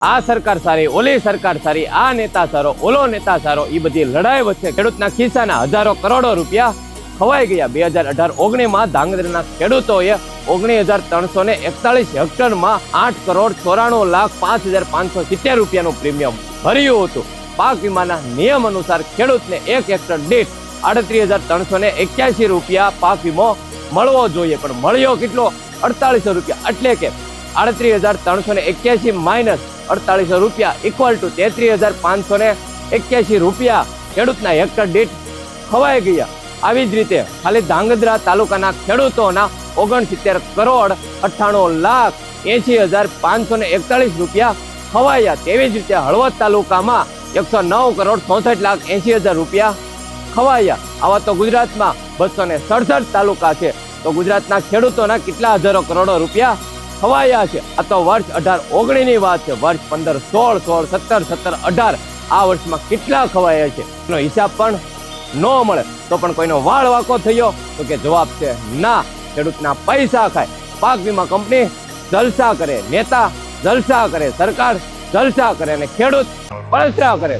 આ સરકાર સારી, ઓલી સરકાર સારી, આ નેતા સારો, ઓલો નેતા સારો, એ બધી લડાઈ વચ્ચે ખેડૂતના ખિસ્સાના હજારો કરોડો રૂપિયા ખવાઈ ગયા। 2018-19 ધાંગધ્રાના ખેડૂતોએ 19,341 હેક્ટરમાં 8,94,05,570 રૂપિયાનું પ્રીમિયમ ભર્યું હતું। પાક વીમાના નિયમ અનુસાર ખેડૂતને 1 હેક્ટર દીઠ 38,381 રૂપિયા પાક વીમો મળવો જોઈએ, પણ મળ્યો કેટલો? 4800 રૂપિયા। એટલે કે 38,381 માઇનસ 4800 રૂપિયા ઇક્વલ ટુ 33,581 રૂપિયા ખેડૂતના હેક્ટર દીઠ ખવાઈ ગયા। આવી જ રીતે ખાલી ધાંગધ્રા તાલુકાના ખેડૂતોના 69,98,80,541 રૂપિયા ખવાયા। તેવી જ રીતે હળવદ તાલુકામાં 109,64,80,000 રૂપિયા ખવાયા। આવા તો ગુજરાતમાં 267 તાલુકા છે, તો ગુજરાતના ખેડૂતોના કેટલા હજારો કરોડો રૂપિયા ખવાયા છે। આ તો વર્ષ 18-19 વાત છે। વર્ષ 15, 16, 16, 17, 17, 18 આ વર્ષમાં કેટલા ખવાયા છે એનો હિસાબ પણ ન મળે તો પણ કોઈનો વાળ વાકો થયો તો કે જવાબ છે ના। ખેડૂતના પૈસા ખાય, પાક વીમા કંપની જલસા કરે, નેતા જલસા કરે, સરકાર જલસા કરે અને ખેડૂત પલસા કરે।